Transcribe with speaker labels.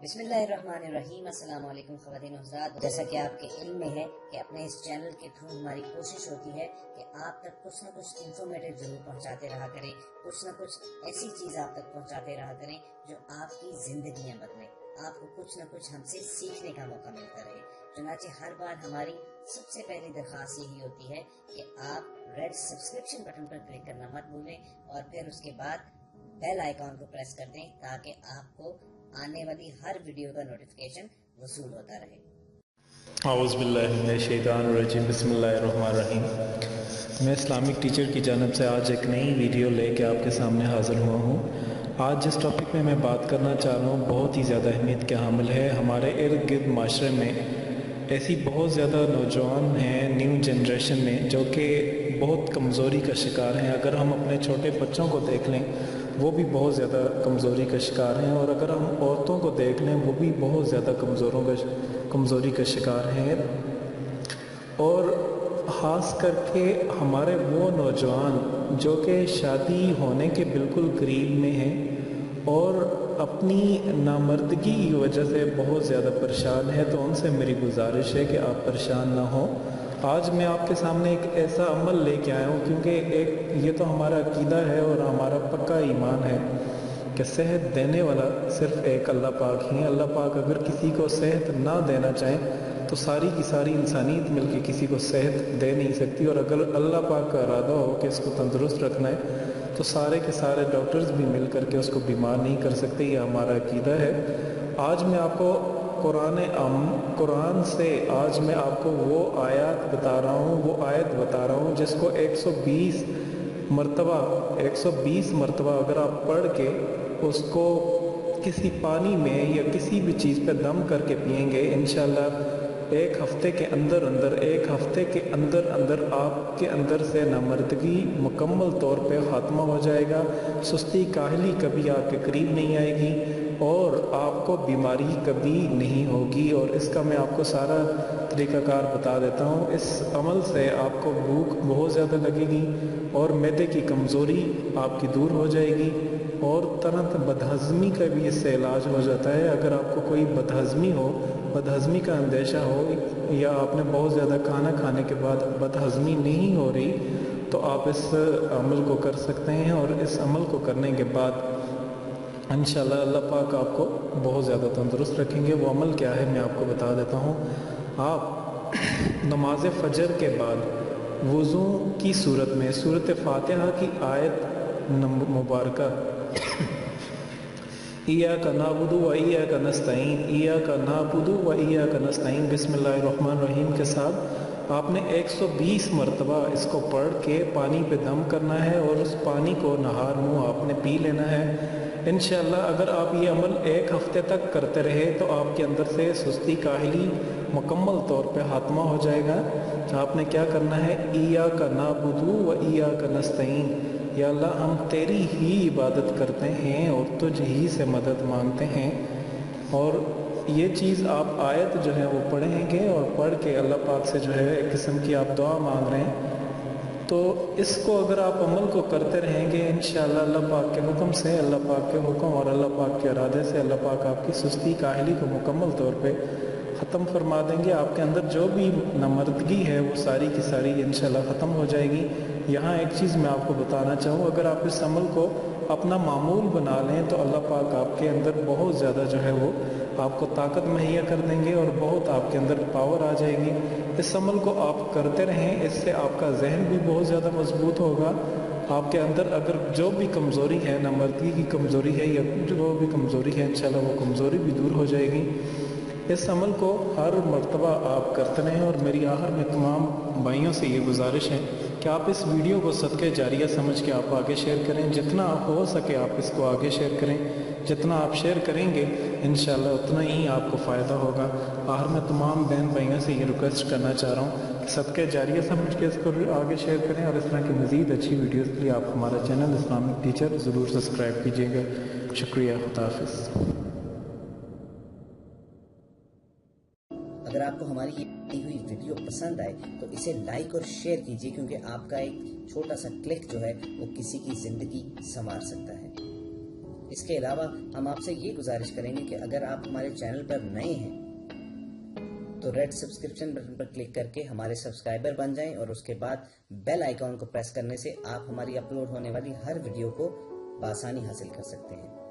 Speaker 1: بسم اللہ الرحمن الرحیم۔ السلام علیکم خواتین و حضرات، جیسا کہ آپ کے علم میں ہے کہ اپنے اس چینل کے تھرو ہماری کوشش ہوتی ہے کہ آپ تک کچھ نہ کچھ انفارمیٹیو ضرور پہنچاتے رہا کریں، کچھ نہ کچھ ایسی چیز آپ تک پہنچاتے رہا کریں جو آپ کی زندگیاں بدلیں، آپ کو کچھ نہ کچھ ہم سے سیکھنے کا موقع ملتا رہے۔ چنانچہ ہر بار ہماری سب سے پہلی درخواست یہی ہوتی ہے کہ آپ ریڈ سبسکرپشن بٹن پر کلک کرنا مت بھولیں اور پھر اس کے بعد بیل آئیکن کو پریس کر دیں تاکہ آپ کو آنے والی ہر ویڈیو کا نوٹیفیکیشن وصول ہوتا رہے۔
Speaker 2: اعوذ باللہ من الشیطان الرجیم، بسم اللہ الرحمن الرحیم۔ میں اسلامک ٹیچر کی جانب سے آج ایک نئی ویڈیو لے کے آپ کے سامنے حاضر ہوا ہوں۔ آج جس ٹاپک میں بات کرنا چاہ رہا ہوں بہت ہی زیادہ اہمیت کے حامل ہے۔ ہمارے ارد گرد معاشرے میں ایسی بہت زیادہ نوجوان ہیں نیو جنریشن میں جو کہ بہت کمزوری کا شکار ہیں۔ اگر ہم اپنے چھوٹے بچوں کو دیکھ لیں وہ بھی بہت زیادہ کمزوری کا شکار ہیں، اور اگر ہم عورتوں کو دیکھ لیں وہ بھی بہت زیادہ کمزوری کا شکار ہیں۔ اور خاص کر کے ہمارے وہ نوجوان جو کہ شادی ہونے کے بالکل قریب میں ہیں اور اپنی نامردگی کی وجہ سے بہت زیادہ پریشان ہے، تو ان سے میری گزارش ہے کہ آپ پریشان نہ ہوں۔ آج میں آپ کے سامنے ایک ایسا عمل لے کے آیا ہوں، کیونکہ یہ تو ہمارا عقیدہ ہے اور ہمارا پکا ایمان ہے کہ صحت دینے والا صرف ایک اللہ پاک ہی ہے۔ اللہ پاک اگر کسی کو صحت نہ دینا چاہیں تو ساری کی ساری انسانیت مل کے کسی کو صحت دے نہیں سکتی، اور اگر اللہ پاک کا ارادہ ہو کہ اس کو تندرست رکھنا ہے تو سارے کے سارے ڈاکٹرز بھی مل کر کے اس کو بیمار نہیں کر سکتے۔ یہ ہمارا عقیدہ ہے۔ آج میں آپ کو قرآن سے آج میں آپ کو وہ آیت بتا رہا ہوں جس کو 120 مرتبہ اگر آپ پڑھ کے اس کو کسی پانی میں یا کسی بھی چیز پہ دم کر کے پئیں گے، انشاءاللہ ایک ہفتے کے اندر آپ کے اندر سے نامردگی مکمل طور پہ خاتمہ ہو جائے گا، سستی کاہلی کبھی آپ کے قریب نہیں آئے گی اور آپ کو بیماری کبھی نہیں ہوگی۔ اور اس کا میں آپ کو سارا طریقہ کار بتا دیتا ہوں۔ اس عمل سے آپ کو بھوک بہت زیادہ لگے گی اور معدے کی کمزوری آپ کی دور ہو جائے گی، اور طرح بدہضمی کا بھی اس سے علاج ہو جاتا ہے۔ اگر آپ کو کوئی بدہضمی کا اندیشہ ہو یا آپ نے بہت زیادہ کھانا کھانے کے بعد بدہضمی نہیں ہو رہی تو آپ اس عمل کو کر سکتے ہیں، اور اس عمل کو کرنے کے بعد انشاءاللہ اللہ پاک آپ کو بہت زیادہ تندرست رکھیں گے۔ وہ عمل کیا ہے میں آپ کو بتا دیتا ہوں۔ آپ نماز فجر کے بعد وضو کی صورت میں سورۃ فاتحہ کی آیت مبارکہ ایاک نعبد و ایاک نستعین، ایاک نعبد و ایاک نستعین بسم اللہ الرحمن الرحیم کے ساتھ آپ نے 120 مرتبہ اس کو پڑھ کے پانی پہ دم کرنا ہے، اور اس پانی کو نہار منہ آپ نے پی لینا ہے۔ انشاءاللہ اگر آپ یہ عمل ایک ہفتے تک کرتے رہے تو آپ کے اندر سے سستی کاہلی مکمل طور پہ خاتمہ ہو جائے گا۔ آپ نے کیا کرنا ہے، ایاک نعبد و ایاک نستعین، یا اللہ ہم تیری ہی عبادت کرتے ہیں اور تجھ ہی سے مدد مانگتے ہیں۔ اور یہ چیز آپ آیت جو ہے وہ پڑھیں گے، اور پڑھ کے اللہ پاک سے جو ہے ایک قسم کی آپ دعا مانگ رہے ہیں، تو اس کو اگر آپ عمل کو کرتے رہیں گے انشاءاللہ اللہ پاک کے حکم سے، اللہ پاک کے حکم اور اللہ پاک کے ارادے سے اللہ پاک آپ کی سستی کاہلی کو مکمل طور پہ ختم فرما دیں گے۔ آپ کے اندر جو بھی نامردگی ہے وہ ساری کی ساری انشاءاللہ ختم ہو جائے گی۔ یہاں ایک چیز میں آپ کو بتانا چاہوں، اگر آپ اس عمل کو اپنا معمول بنا لیں تو اللہ پاک آپ کے اندر بہت زیادہ جو ہے وہ آپ کو طاقت مہیا کر دیں گے، اور بہت آپ کے اندر پاور آ جائے گی۔ اس عمل کو آپ کرتے رہیں، اس سے آپ کا ذہن بھی بہت زیادہ مضبوط ہوگا۔ آپ کے اندر اگر جو بھی کمزوری ہے، نامردگی کی کمزوری ہے یا جو بھی کمزوری ہے، انشاءاللہ وہ کمزوری بھی دور ہو جائے گی۔ اس عمل کو ہر مرتبہ آپ کرتے رہیں، اور میری آخر میں تمام بھائیوں سے یہ گزارش ہے کہ آپ اس ویڈیو کو صدقہ جاریہ سمجھ کے آپ آگے شیئر کریں، جتنا ہو سکے آپ اس کو آگے شیئر کریں، جتنا آپ شیئر کریں گے انشاءاللہ اتنا ہی آپ کو فائدہ ہوگا۔ آخر میں تمام بہن بھائیوں سے یہ ریکویسٹ کرنا چاہ رہا ہوں کہ صدقہ جاریہ سمجھ کے اس کو آگے شیئر کریں، اور اس طرح کی مزید اچھی ویڈیوز کے لیے آپ ہمارا چینل اسلامک ٹیچر ضرور سبسکرائب کیجیے گا۔ شکریہ، خدا حافظ۔
Speaker 1: اگر آپ کو ہماری یہ ہوئی ویڈیو پسند آئے تو اسے لائک اور شیئر کیجیے، کیونکہ آپ کا ایک چھوٹا سا کلک جو ہے وہ کسی کی زندگی سنوار سکتا ہے۔ اس کے علاوہ ہم آپ سے یہ گزارش کریں گے کہ اگر آپ ہمارے چینل پر نئے ہیں تو ریڈ سبسکرپشن بٹن پر کلک کر کے ہمارے سبسکرائبر بن جائیں، اور اس کے بعد بیل آئیکن کو پریس کرنے سے آپ ہماری اپلوڈ ہونے والی ہر ویڈیو کو بآسانی حاصل کر سکتے ہیں۔